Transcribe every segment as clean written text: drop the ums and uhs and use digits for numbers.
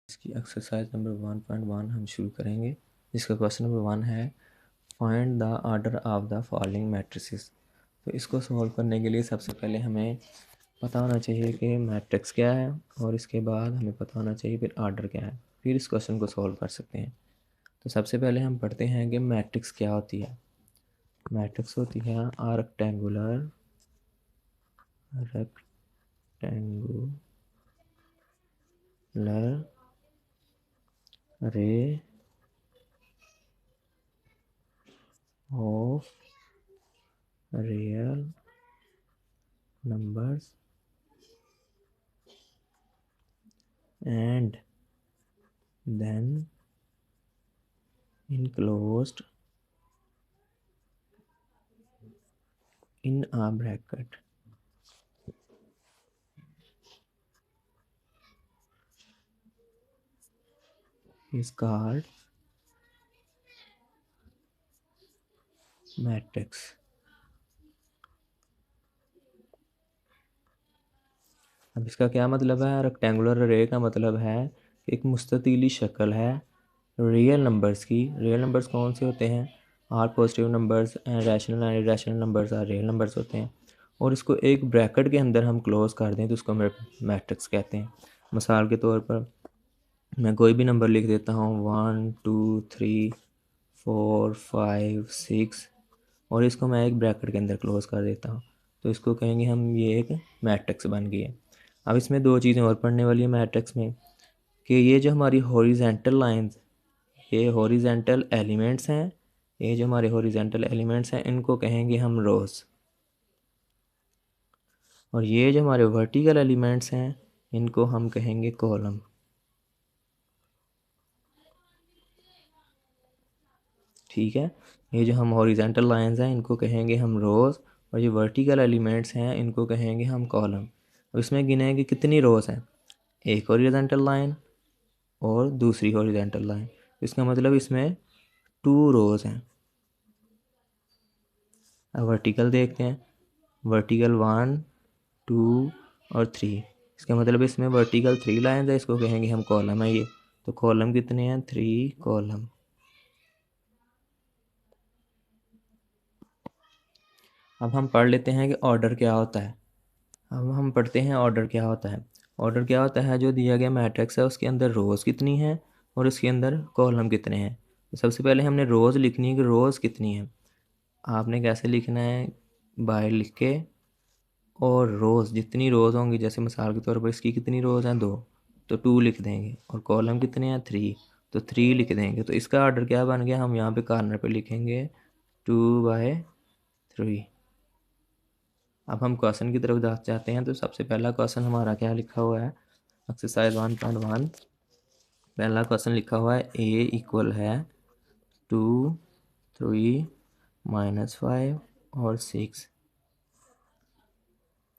इसकी exercise number 1.1 हम शुरू करेंगे, जिसका क्वेश्चन नंबर 1 है find the order of the following matrices. तो इसको सॉल्व करने के लिए सबसे पहले हमें पता होना चाहिए कि मैट्रिक्स क्या है, और इसके बाद हमें पता होना चाहिए फिर ऑर्डर क्या है, फिर इस क्वेश्चन को सॉल्व कर सकते हैं। तो सबसे पहले हम पढ़ते हैं कि मैट्रिक्स क्या होती है। मैट्रिक्स होती है rectangular ray of real numbers and then enclosed in a bracket is called matrix। अब इसका क्या मतलब है? रेक्टेंगुलर अरे का मतलब है कि एक मुस्ततीली शक्ल है रियल नंबर्स की। रियल नंबर्स कौन से होते हैं? Are positive numbers and rational and irrational numbers are real numbers होते हैं। और इसको एक ब्रैकेट के अंदर हम क्लोज कर दें तो उसको मैट्रिक्स कहते हैं। मिसाल के तौर पर मैं कोई भी नंबर लिख देता हूँ 1 2 3 4 5 6, और इसको मैं एक ब्रैकेट के अंदर क्लोज कर देता हूँ, तो इसको कहेंगे हम ये एक मैट्रिक्स बन गई है। अब इसमें दो चीज़ें और पढ़ने वाली है मैट्रिक्स में, कि ये जो हमारी हॉरिजेंटल लाइंस, ये हॉरिजेंटल एलिमेंट्स हैं, ये जो हमारे हॉरिजेंटल एलिमेंट्स हैं इनको कहेंगे हम रोज, और ये जो हमारे वर्टिकल एलिमेंट्स हैं इनको हम कहेंगे कॉलम। ठीक है, ये जो हम हॉरिजेंटल लाइंस हैं इनको कहेंगे हम रोज, और ये वर्टिकल एलिमेंट्स हैं इनको कहेंगे हम कॉलम। अब इसमें गिनेंगे कितनी रोज हैं, एक हॉरिजेंटल लाइन और दूसरी हॉरिजेंटल लाइन, इसका मतलब इसमें 2 रोज हैं। अब वर्टिकल देखते हैं, वर्टिकल 1 2 और 3, इसका मतलब इसमें वर्टिकल 3 लाइन है, इसको कहेंगे हम कॉलम है ये। तो कॉलम कितने हैं? 3 कॉलम। अब हम पढ़ लेते हैं कि ऑर्डर क्या होता है। अब हम पढ़ते हैं ऑर्डर क्या होता है। ऑर्डर क्या होता है? जो दिया गया मैट्रिक्स है उसके अंदर रोज़ कितनी हैं और उसके अंदर कॉलम कितने हैं। तो सबसे पहले हमने रोज़ लिखनी है कि रोज़ कितनी है। आपने कैसे लिखना है? बाय लिख के, और रोज़ जितनी रोज़ होंगी, जैसे मिसाल के तौर पर इसकी कितनी रोज़ हैं? 2, तो 2 लिख देंगे, और कॉलम कितने हैं? 3, तो 3 लिख देंगे। तो इसका ऑर्डर क्या बन गया? हम यहाँ पे कॉर्नर पे लिखेंगे 2/3। अब हम क्वेश्चन की तरफ जाते हैं। तो सबसे पहला क्वेश्चन हमारा क्या लिखा हुआ है? एक्सरसाइज 1.1 पहला क्वेश्चन लिखा हुआ है ए इक्वल है 2 3 -5 और 6।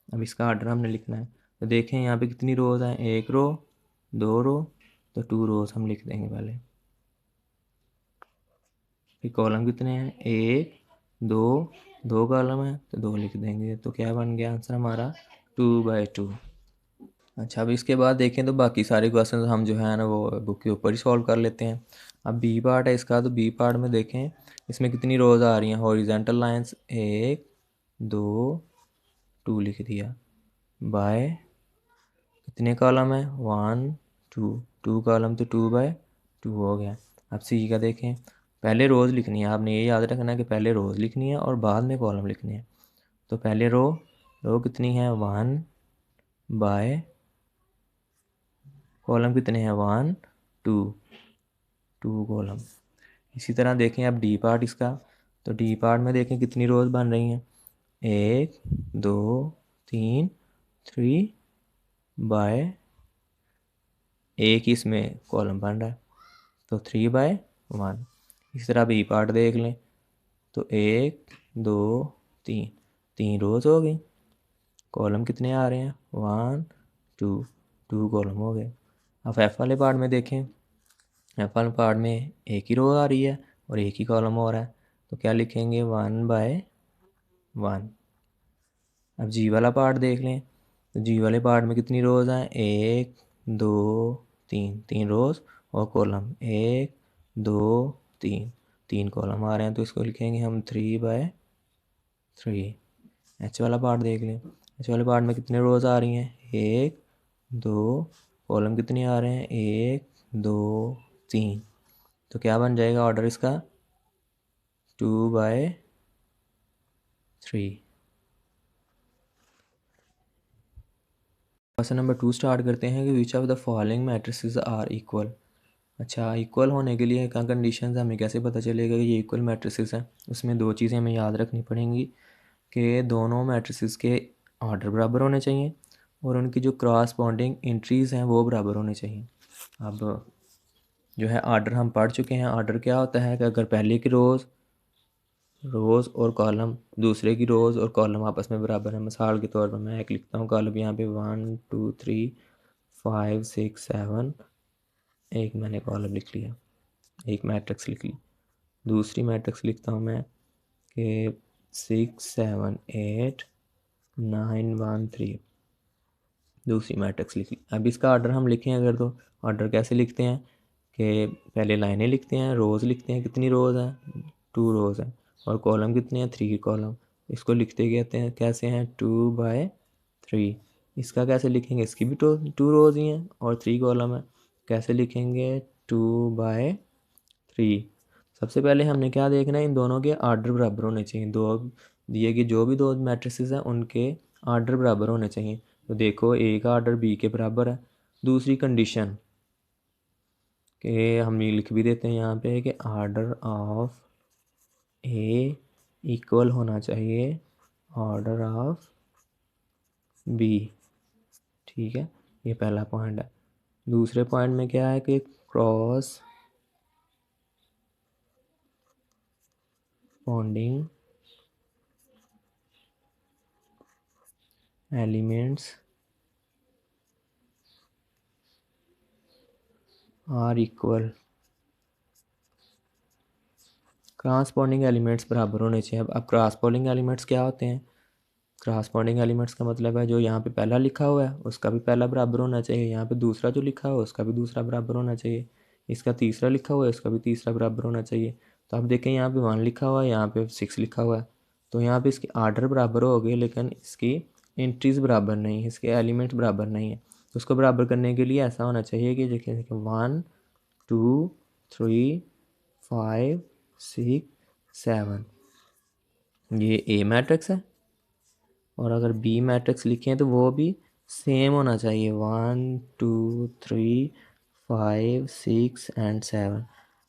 अब इसका ऑर्डर हमने लिखना है। तो देखें यहाँ पे कितनी रोज हैं? 1 रो, 2 रो, तो 2 रोज हम लिख देंगे पहले। फिर कॉलम कितने हैं? 1 2, 2 कॉलम है तो 2 लिख देंगे। तो क्या बन गया आंसर हमारा? 2/2। अच्छा, अब इसके बाद देखें तो बाकी सारे क्वेश्चन हम जो है ना वो बुक के ऊपर ही सॉल्व कर लेते हैं। अब बी पार्ट है इसका, तो बी पार्ट में देखें इसमें कितनी रोज आ रही हैं। हॉरिजेंटल लाइंस 1 2 2 लिख दिया, बाय कितने कॉलम है? 1 2, 2 कॉलम तो 2/2 हो गया। अब सी का देखें, पहले रोज़ लिखनी है, आपने ये याद रखना है कि पहले रोज़ लिखनी है और बाद में कॉलम लिखनी है। तो पहले रो कितनी है? 1/, कॉलम कितने हैं? 1 2, 2 कॉलम। इसी तरह देखें अब डी पार्ट इसका, तो डी पार्ट में देखें कितनी रोज़ बन रही हैं? 1 2 3, 3/, एक ही इसमें कॉलम बन रहा है तो 3/1। इस तरह बी पार्ट देख लें, तो 1 2 3, 3 रोज हो गई। कॉलम कितने आ रहे हैं? 1 2, 2 कॉलम हो गए। अब एफ वाले पार्ट में देखें, एफ वाले पार्ट में एक ही रो आ रही है और एक ही कॉलम हो रहा है, तो क्या लिखेंगे? 1/1। अब जी वाला पार्ट देख लें, तो जी वाले पार्ट में कितनी रोज हैं? 1 2 तीन, तीन रोज़ और कॉलम, 1 2 3, तीन कॉलम आ रहे हैं, तो इसको लिखेंगे हम 3/3। एच वाला पार्ट देख लें, एच वाले पार्ट में कितने रोज़ आ रही हैं, 1 2, कॉलम कितने आ रहे हैं, 1 2 3, तो क्या बन जाएगा ऑर्डर इसका, 2/3। क्वेश्चन नंबर 2 स्टार्ट करते हैं कि which of the following matrices are equal. अच्छा, इक्वल होने के लिए क्या कंडीशंस, हमें कैसे पता चलेगा कि ये इक्वल मैट्रिसेस हैं। उसमें दो चीज़ें हमें याद रखनी पड़ेंगी कि दोनों मैट्रिसेस के ऑर्डर बराबर होने चाहिए और उनकी जो क्रॉसपॉन्डिंग एंट्रीज़ हैं वो बराबर होने चाहिए। अब जो है ऑर्डर हम पढ़ चुके हैं। ऑर्डर क्या होता है कि अगर पहले की रोज़ और कॉलम, दूसरे की रोज़ और कॉलम आपस में बराबर है। मिसाल के तौर पर मैं एक लिखता हूँ कॉलम यहाँ पे 1 2 3 5 6 7, एक मैंने कॉलम लिख लिया, एक मैट्रिक्स लिख ली। दूसरी मैट्रिक्स लिखता हूँ मैं कि 6 7 8 9 1 3, दूसरी मैट्रिक्स लिख ली। अब इसका ऑर्डर हम लिखें अगर, तो ऑर्डर कैसे लिखते हैं कि पहले लाइनें लिखते हैं, रोज़ लिखते हैं, कितनी रोज़ हैं, 2 रोज़ हैं, और कॉलम कितने हैं, 3 कॉलम। इसको लिखते कहते हैं कैसे हैं, 2/3। इसका कैसे लिखेंगे, इसकी भी 2 रोज़ ही हैं और 3 कॉलम है, कैसे लिखेंगे, 2/3। सबसे पहले हमने क्या देखना है, इन दोनों के आर्डर बराबर होने चाहिए। दो दिए गए जो भी दो मैट्रिसेस हैं उनके आर्डर बराबर होने चाहिए। तो देखो ए का आर्डर बी के बराबर है। दूसरी कंडीशन के हम ये लिख भी देते हैं यहाँ पे कि आर्डर ऑफ ए इक्वल होना चाहिए ऑर्डर ऑफ बी। ठीक है, ये पहला पॉइंट है। दूसरे पॉइंट में क्या है कि corresponding elements are equal, corresponding elements बराबर होने चाहिए। अब क्रॉसपॉन्डिंग एलिमेंट्स क्या होते हैं, क्रॉसपॉन्डिंग एलिमेंट्स का मतलब है जो यहाँ पे पहला लिखा हुआ है उसका भी पहला बराबर होना चाहिए, यहाँ पे दूसरा जो लिखा हुआ है उसका भी दूसरा बराबर होना चाहिए, इसका तीसरा लिखा हुआ है उसका भी तीसरा बराबर होना चाहिए। तो आप देखें यहाँ पे 1 लिखा हुआ है, यहाँ पे 6 लिखा हुआ है, तो यहाँ पे इसके आर्डर बराबर हो गए लेकिन इसकी एंट्रीज बराबर नहीं है, इसके एलिमेंट्स बराबर नहीं है। तो उसको बराबर करने के लिए ऐसा होना चाहिए कि देखिए 1 2 3 5 6 7, ये ए मैट्रिक्स है। और अगर बी मैट्रिक्स लिखें तो वो भी सेम होना चाहिए, 1 2 3 5 6 एंड 7।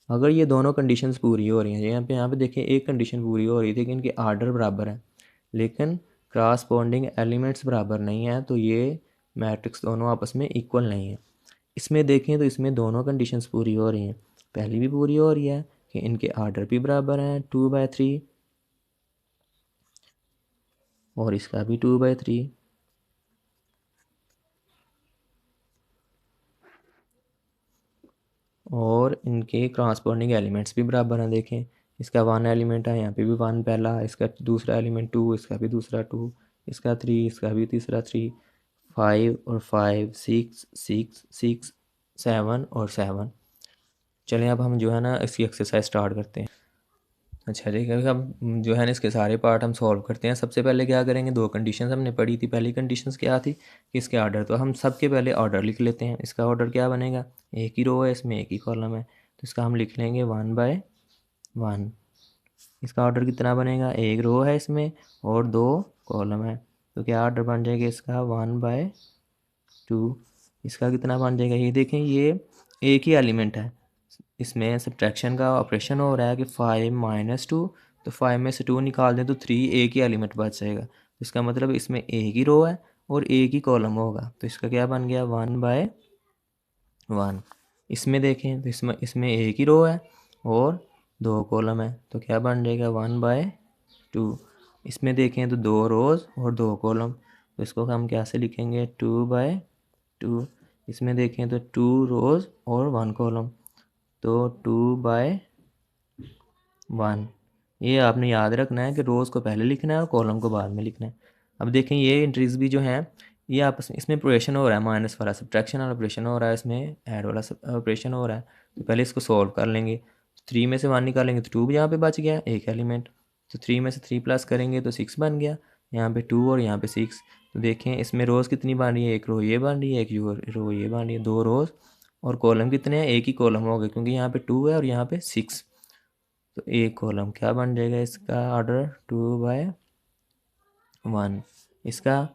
अगर ये दोनों कंडीशंस पूरी हो रही हैं, यहाँ पे देखिए एक कंडीशन पूरी हो रही थी कि इनके आर्डर बराबर है लेकिन क्रॉसपॉन्डिंग एलिमेंट्स बराबर नहीं है, तो ये मैट्रिक्स दोनों आपस में इक्वल नहीं है। इसमें देखें तो इसमें दोनों कंडीशंस पूरी हो रही हैं। पहली भी पूरी हो रही है कि इनके आर्डर भी बराबर हैं 2/3, और इसका भी 2/3, और इनके क्रॉसपॉन्डिंग एलिमेंट्स भी बराबर हैं। देखें इसका 1 एलिमेंट है, यहाँ पे भी 1 पहला, इसका दूसरा एलिमेंट 2, इसका भी दूसरा 2, इसका 3, इसका भी तीसरा 3, 5 और 5 6 6 6 7 और 7। चलें अब हम जो है ना इसकी एक्सरसाइज स्टार्ट करते हैं। अच्छा ठीक है, अब जो है ना इसके सारे पार्ट हम सॉल्व करते हैं। सबसे पहले क्या करेंगे, दो कंडीशंस हमने पढ़ी थी। पहली कंडीशंस क्या थी कि इसके ऑर्डर, तो हम सबके पहले ऑर्डर लिख लेते हैं। इसका ऑर्डर क्या बनेगा, एक ही रो है इसमें, एक ही कॉलम है, तो इसका हम लिख लेंगे 1/1। इसका ऑर्डर कितना बनेगा, एक रो है इसमें और 2 कॉलम है, तो क्या ऑर्डर बन जाएगा इसका 1/2। इसका कितना बन जाएगा, ये देखें ये एक ही एलिमेंट है, इसमें सब्ट्रैक्शन का ऑपरेशन हो रहा है कि 5 - 2, तो 5 में से 2 निकाल दें तो 3, एक ही एलिमेंट बच जाएगा। तो इसका मतलब इसमें एक ही रो है और एक ही कॉलम होगा, तो इसका क्या बन गया 1/1। इसमें देखें तो इसमें एक ही रो है और 2 कॉलम है, तो क्या बन जाएगा 1/2। इसमें देखें तो 2 रोज़ और 2 कॉलम, तो इसको हम कैसे लिखेंगे 2/2। इसमें देखें तो 2 रोज़ और 1 कॉलम, तो 2/1। ये आपने याद रखना है कि रोज़ को पहले लिखना है और कॉलम को बाद में लिखना है। अब देखें ये एंट्रीज भी जो हैं ये आपस में इसमें ऑपरेशन हो रहा है, माइनस वाला सब्ट्रैक्शन वाला ऑपरेशन हो रहा है, इसमें ऐड वाला ऑपरेशन हो रहा है। तो पहले इसको सॉल्व कर लेंगे। 3 में से 1 निकालेंगे तो 2 भी यहाँ पे बच गया एक एलिमेंट। तो 3 में से 3 प्लस करेंगे तो 6 बन गया, यहाँ पे 2 और यहाँ पे 6। तो देखें इसमें रोज़ कितनी बन रही है, एक रो ये बन रही है, एक रो ये बन रही है, 2 रोज़। और कॉलम कितने हैं, एक ही कॉलम हो गए क्योंकि यहाँ पे 2 है और यहाँ पे 6। तो एक कॉलम क्या बन जाएगा, इसका ऑर्डर 2/1। इसका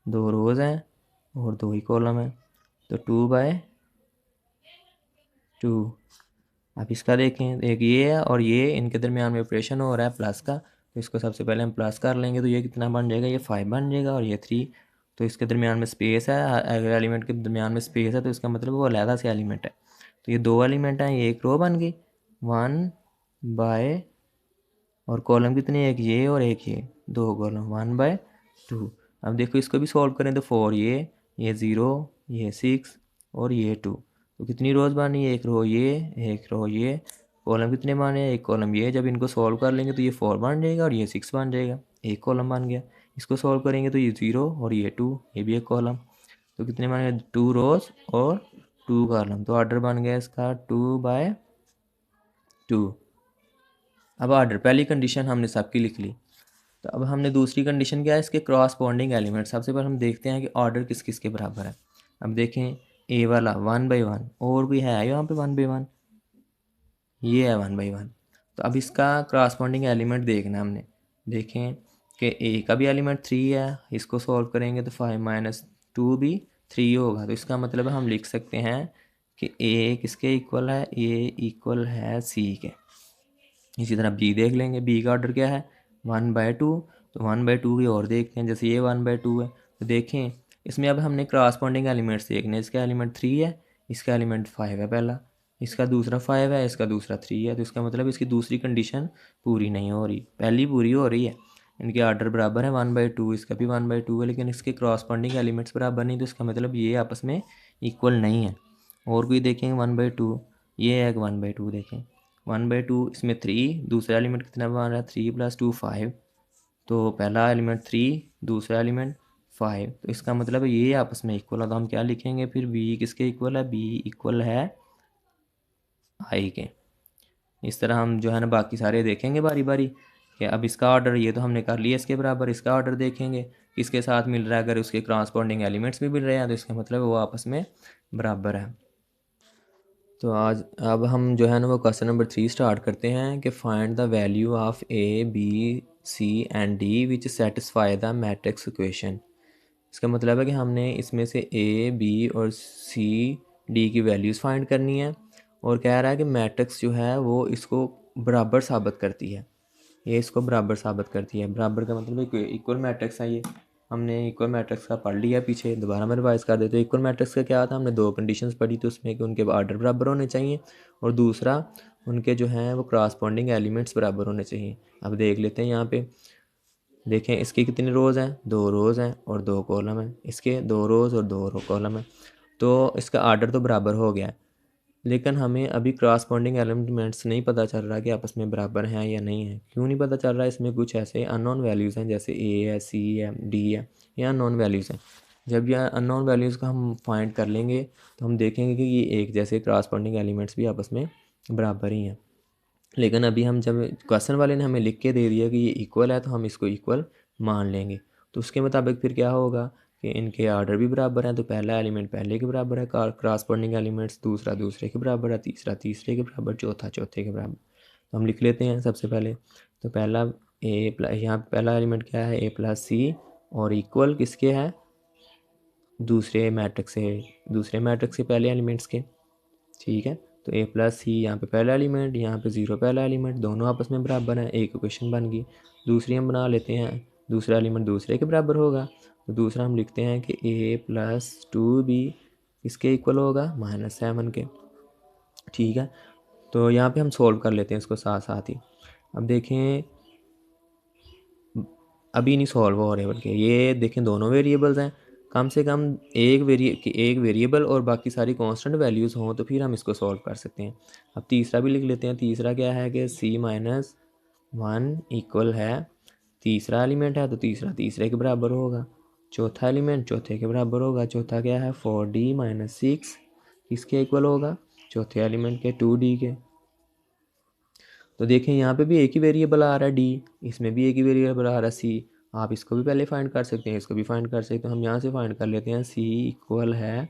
2 रोज़ हैं और 2 ही कॉलम है, तो 2/2। अब इसका देखें, एक ये है और ये इनके दरमियान में ऑपरेशन हो रहा है प्लस का, तो इसको सबसे पहले हम प्लस कर लेंगे। तो ये कितना बन जाएगा, ये 5 बन जाएगा और ये 3। तो इसके दरमियान में स्पेस है, अगर एलिमेंट के दरमियान में स्पेस है तो इसका मतलब वो अलहदा से एलिमेंट है। तो ये 2 एलिमेंट हैं, ये एक रो बन गई 1/, और कॉलम कितने, एक ये और एक ये, 2 कॉलम 1/2। अब देखो इसको भी सॉल्व करें तो 4 ये 0, ये 6 और ये 2। तो कितनी रोज़ बनी, एक रो ये, एक रो ये। कॉलम कितने बने, एक कॉलम ये। जब इनको सॉल्व कर लेंगे तो ये 4 बन जाएगा और ये 6 बन जाएगा, एक कॉलम बन गया। इसको सॉल्व करेंगे तो ये 0 और ये 2, ये भी एक कॉलम। तो कितने बन गए, 2 रोज़ और 2 कॉलम। तो ऑर्डर बन गया इसका 2/2। अब ऑर्डर, पहली कंडीशन हमने सबकी लिख ली। तो अब हमने दूसरी कंडीशन क्या है, इसके क्रॉसपॉन्डिंग एलिमेंट। सबसे पहले हम देखते हैं कि ऑर्डर किस किस के बराबर है। अब देखें ए वाला 1/1, और भी है यहाँ पे 1/1, ये है 1/1। तो अब इसका क्रॉसपॉन्डिंग एलिमेंट देखना है हमने। देखें कि ए का भी एलिमेंट 3 है, इसको सॉल्व करेंगे तो 5 - 2 भी 3 होगा। तो इसका मतलब हम लिख सकते हैं कि ए किसके इक्वल है, ए इक्वल है सी के। इसी तरह बी देख लेंगे, बी का ऑर्डर क्या है 1/2। तो 1/2 की और देखते हैं, जैसे ये 1/2 है तो देखें इसमें अब हमने क्रॉसपॉन्डिंग एलिमेंट्स देखने। इसका एलिमेंट 3 है, इसका एलिमेंट 5 है पहला, इसका दूसरा 5 है, इसका दूसरा 3 है। तो इसका मतलब इसकी दूसरी कंडीशन पूरी नहीं हो रही, पहली पूरी हो रही है। इनके ऑर्डर बराबर है 1/2, इसका भी 1/2 है, लेकिन इसके क्रॉसपॉन्डिंग एलिमेंट्स बराबर नहीं। तो इसका मतलब ये आपस में इक्वल नहीं है। और कोई देखेंगे 1/2, ये है 1/2। देखें 1/2, इसमें 3, दूसरा एलिमेंट कितना बन रहा है 3 + 2 5। तो पहला एलिमेंट 3, दूसरा एलिमेंट 5। तो इसका मतलब ये आपस में इक्वल है। तो हम क्या लिखेंगे फिर, बी किसके इक्वल है, बी इक्वल है आई के। इस तरह हम जो है ना बाकी सारे देखेंगे बारी बारी कि अब इसका ऑर्डर, ये तो हमने कर लिया इसके बराबर। इसका ऑर्डर देखेंगे किसके साथ मिल रहा है, अगर उसके क्रॉसपॉन्डिंग एलिमेंट्स भी मिल रहे हैं तो इसका मतलब वो आपस में बराबर है। तो आज अब हम जो है ना वो क्वेश्चन नंबर 3 स्टार्ट करते हैं कि find the value of A B C and D which satisfy the matrix equation. इसका मतलब है कि हमने इसमें से ए बी और सी डी की वैल्यूज़ फाइंड करनी है, और कह रहा है कि मैट्रिक्स जो है वो इसको बराबर साबित करती है। ये इसको बराबर साबित करती है। बराबर का मतलब इक्वल मैट्रिक्स है। ये हमने इक्वल मैट्रिक्स का पढ़ लिया पीछे, दोबारा मैं रिवाइज कर देते। इक्वल मैट्रिक्स का क्या था, हमने 2 कंडीशंस पढ़ी थी उसमें कि उनके ऑर्डर बराबर होने चाहिए, और दूसरा उनके जो हैं वो क्रॉसपॉन्डिंग एलिमेंट्स बराबर होने चाहिए। अब देख लेते हैं यहाँ पे। देखें इसके कितने रोज़ हैं, 2 रोज़ हैं और 2 कॉलम हैं। इसके 2 रोज़ और 2 कॉलम हैं, तो इसका ऑर्डर तो बराबर हो गया है। लेकिन हमें अभी क्रॉसपॉन्डिंग एलिमेंट्स नहीं पता चल रहा कि आपस में बराबर हैं या नहीं है। क्यों नहीं पता चल रहा है, इसमें कुछ ऐसे अननोन वैल्यूज़ हैं, जैसे ए है, सी है, डी है, ये अननोन वैल्यूज़ हैं। जब यह अननोन वैल्यूज़ का हम फाइंड कर लेंगे तो हम देखेंगे कि ये एक जैसे क्रॉसपॉन्डिंग एलिमेंट्स भी आपस में बराबर ही हैं। लेकिन अभी हम जब क्वेश्चन वाले ने हमें लिख के दे दिया कि ये इक्वल है तो हम इसको इक्वल मान लेंगे। तो उसके मुताबिक फिर क्या होगा कि इनके आर्डर भी बराबर हैं। तो पहला एलिमेंट पहले के बराबर है, क्रॉसपॉन्डिंग एलिमेंट्स, दूसरा दूसरे के बराबर है, तीसरा तीसरे के बराबर, चौथा चौथे के बराबर। तो हम लिख लेते हैं सबसे पहले। तो पहला ए प्लस, यहाँ पहला एलिमेंट क्या है, A+C, और इक्वल किसके है, दूसरे मैट्रिक्स से, दूसरे मैट्रिक्स के पहले एलिमेंट्स के। ठीक है, तो A+C यहाँ पे पहला एलिमेंट, यहाँ पे 0 पहला एलिमेंट, दोनों आपस में बराबर हैं, एक इक्वेशन बन गई। दूसरी हम बना लेते हैं, दूसरा एलिमेंट दूसरे के बराबर होगा। तो दूसरा हम लिखते हैं कि A+2B इसके इक्वल होगा -7 के। ठीक है, तो यहाँ पे हम सोल्व कर लेते हैं इसको साथ साथ ही। अब देखें अभी नहीं सॉल्व हो रहे, बल्कि ये देखें दोनों वेरिएबल्स हैं। कम से कम एक वेरिएबल और बाकी सारी कांस्टेंट वैल्यूज़ हों तो फिर हम इसको सॉल्व कर सकते हैं। अब तीसरा भी लिख लेते हैं। तीसरा क्या है कि C-1 इक्वल है, तीसरा एलिमेंट है तो तीसरा तीसरे के बराबर होगा। चौथा एलिमेंट चौथे के बराबर होगा। चौथा क्या है 4d माइनस 6 किसके इक्वल होगा, चौथे एलिमेंट के 2d के। तो देखें यहाँ पे भी एक ही वेरिएबल आ रहा है d, इसमें भी एक ही वेरिएबल आ रहा है c। आप इसको भी पहले फाइंड कर सकते हैं, इसको भी फाइंड कर सकते हैं। हम यहाँ से फाइंड कर लेते हैं c इक्वल है।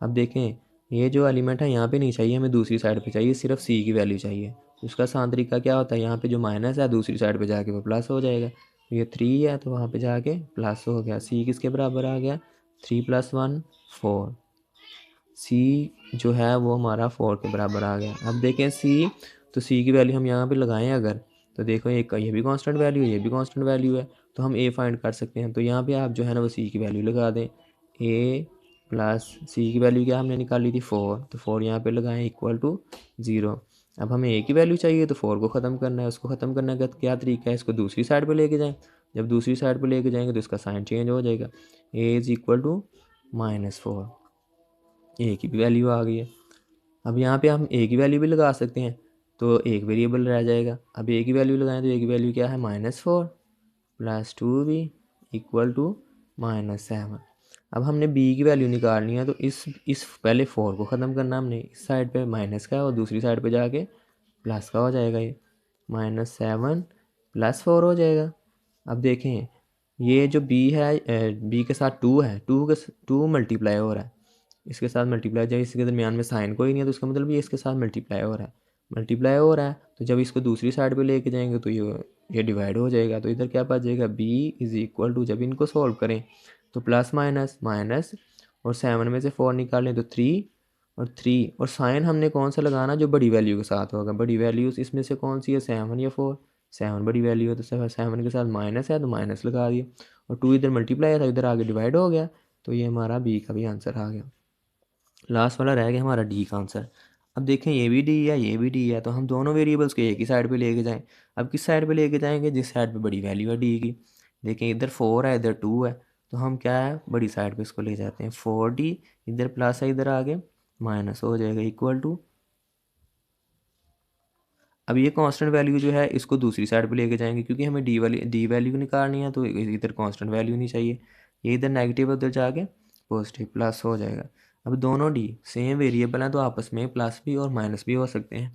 अब देखें ये जो एलिमेंट है यहाँ पे नहीं चाहिए, हमें दूसरी साइड पे चाहिए, सिर्फ c की वैल्यू चाहिए। तो उसका आसान तरीका क्या होता है, यहाँ पे जो माइनस है दूसरी साइड पे जाके वो प्लस हो जाएगा। ये 3 है तो वहाँ पे जाके प्लस हो गया। c किसके बराबर आ गया, 3 + 1 4। c जो है वो हमारा 4 के बराबर आ गया। अब देखें c, तो c की वैल्यू हम यहाँ पे लगाएं अगर, तो देखो ये भी कांस्टेंट वैल्यू है, ये भी कांस्टेंट वैल्यू है, तो हम a फाइंड कर सकते हैं। तो यहाँ पे आप जो है ना वो c की वैल्यू लगा दें। a प्लस c की वैल्यू क्या हमने निकाली थी 4, तो 4 यहाँ पे लगाएं इक्वल टू 0। अब हमें a की वैल्यू चाहिए तो 4 को ख़त्म करना है। उसको ख़त्म करने का क्या तरीका है, इसको दूसरी साइड पर लेके जाएँ। जब दूसरी साइड पर लेके जाएंगे तो इसका साइन चेंज हो जाएगा, a इज़ इक्वल टू -4। ए की भी वैल्यू आ गई है। अब यहाँ पे हम ए की वैल्यू भी लगा सकते हैं, तो एक वेरिएबल रह जाएगा। अब ए की वैल्यू लगाएं तो ए की वैल्यू क्या है -4 + 2b इक्वल टू -7। अब हमने बी की वैल्यू निकालनी है, तो इस पहले 4 को ख़त्म करना हमने, इस साइड पे माइनस का और दूसरी साइड पे जाके प्लस का हो जाएगा। ये -7 + 4 हो जाएगा। अब देखें ये जो बी है, बी के साथ 2 है, 2 मल्टीप्लाई हो रहा है, इसके साथ मल्टीप्लाई, जब इसके दरमियान में साइन कोई नहीं है तो उसका मतलब ये इसके साथ मल्टीप्लाई हो रहा है, मल्टीप्लाई हो रहा है। तो जब इसको दूसरी साइड पे लेके जाएंगे तो ये डिवाइड हो जाएगा। तो इधर क्या बचेगा, b इज़ इक्वल टू, जब इनको सॉल्व करें तो प्लस माइनस माइनस, और 7 में से 4 निकालें तो 3 और 3, और साइन हमने कौन सा लगाना जो बड़ी वैल्यू के साथ होगा। बड़ी वैल्यूज इसमें से कौन सी है, 7 या 4। 7 बड़ी वैल्यू है तो 7 के साथ माइनस है तो माइनस लगा दिया, और 2 इधर मल्टीप्लाई था, इधर आगे डिवाइड हो गया। तो ये हमारा बी का भी आंसर आ गया। लास्ट वाला रह गया हमारा डी का आंसर। अब देखें ये भी डी है, ये भी डी है, तो हम दोनों वेरिएबल्स को एक ही साइड पे लेके जाएं। अब किस साइड पे लेके जाएंगे, जिस साइड पे बड़ी वैल्यू है डी की। देखें इधर 4 है, इधर 2 है, तो हम क्या है बड़ी साइड पे इसको ले जाते हैं। 4d, इधर प्लस है, इधर आगे माइनस हो जाएगा इक्वल टू। अब ये कांस्टेंट वैल्यू जो है इसको दूसरी साइड पे लेके जाएंगे, क्योंकि हमें डी वैल्यू निकालनी है, तो इधर कांस्टेंट वैल्यू नहीं चाहिए। ये इधर नेगेटिव, उधर जाके पॉजिटिव प्लस हो जाएगा। अब दोनों डी सेम वेरिएबल हैं तो आपस में प्लस भी और माइनस भी हो सकते हैं।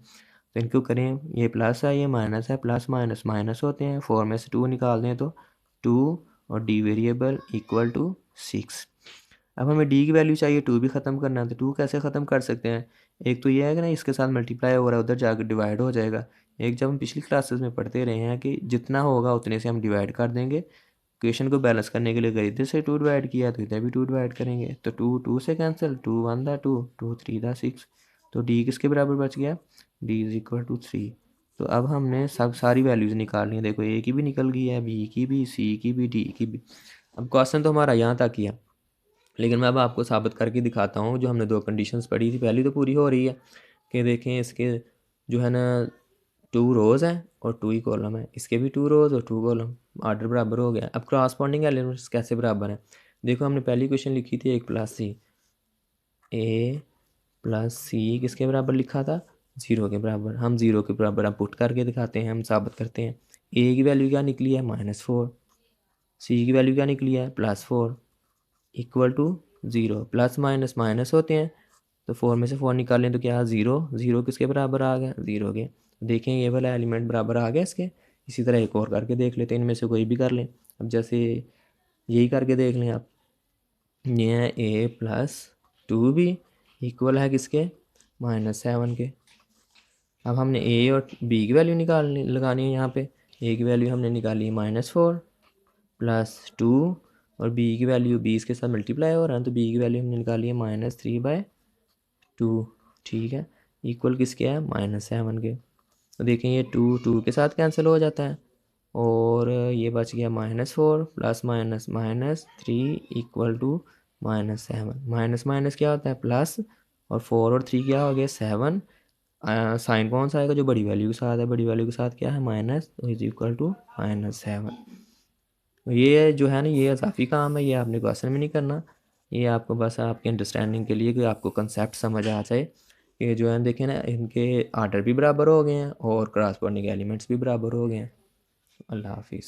तो इनको करें, ये प्लस है ये माइनस है, प्लस माइनस माइनस होते हैं। 4 में से 2 निकाल दें तो 2 और डी वेरिएबल इक्वल टू 6। अब हमें डी की वैल्यू चाहिए, 2 भी ख़त्म करना है, तो 2 कैसे ख़त्म कर सकते हैं। एक तो ये है कि ना इसके साथ मल्टीप्लाई हो रहा है, उधर जाकर डिवाइड हो जाएगा। एक जब हम पिछली क्लासेस में पढ़ते रहे हैं कि जितना होगा उतने से हम डिवाइड कर देंगे। इक्वेशन को बैलेंस करने के लिए अगर इधर से 2 डिवाइड किया तो इधर भी 2 डिवाइड करेंगे, तो 2 2 से कैंसिल, 2 1 था 2, 2 3 था 6। तो डी किसके बराबर बच गया, डी इज इक्वल टू 3। तो अब हमने सारी वैल्यूज़ निकालनी है। देखो ए की भी निकल गई है, बी की भी, सी की भी, डी की भी। अब क्वेश्चन तो हमारा यहाँ तक ही है, लेकिन मैं अब आपको साबित करके दिखाता हूँ। जो हमने 2 कंडीशंस पढ़ी थी, पहली तो पूरी हो रही है कि देखें इसके जो है ना 2 रोज़ हैं और 2 ही कॉलम है, इसके भी 2 रोज़ और 2 कॉलम, आर्डर बराबर हो गया। अब क्रॉसपॉन्डिंग एलिमेंट्स कैसे बराबर हैं, देखो हमने पहली क्वेश्चन लिखी थी ए प्लस सी किसके बराबर लिखा था, 0 के बराबर। हम 0 के बराबर अब पुट करके दिखाते हैं, हम साबित करते हैं। ए की वैल्यू क्या निकली है -4, सी की वैल्यू क्या निकली है +4 equal to 0। Plus minus minus होते हैं, तो 4 में से 4 निकालें तो क्या 0, 0 किसके बराबर आ गया, 0 के। देखें ये वाला एलिमेंट बराबर आ गया इसके। इसी तरह एक और करके देख लेते हैं, इनमें से कोई भी कर लें। अब जैसे यही करके देख लें आप, ये है a प्लस 2b इक्वल है किसके, -7 के। अब हमने a और b की वैल्यू लगानी है यहाँ पे। a की वैल्यू हमने निकाली -4 + 2, और b की वैल्यू 20 के साथ मल्टीप्लाई हो रहा है, तो b की वैल्यू हमने निकाली है -3/2। ठीक है, इक्वल किसके है, -7 के। तो देखें ये 2 2 के साथ कैंसिल हो जाता है, और ये बच गया -4 plus minus -3 equal to -7। Minus minus क्या होता है प्लस, और 4 और 3 क्या हो गया 7। साइन कौन सा आएगा, जो बड़ी वैल्यू के साथ है, बड़ी वैल्यू के साथ क्या है माइनस, तो इज इक्वल टू -7। ये जो है ना ये इजाफी काम है, ये आपने क्वेश्चन में नहीं करना। ये आपको बस आपके अंडरस्टैंडिंग के लिए कि आपको कंसेप्ट समझ आ जाए। ये जो है देखें ना इनके आर्डर भी बराबर हो गए हैं और क्रॉसपोंडिंग एलिमेंट्स भी बराबर हो गए हैं। अल्लाह हाफिज़।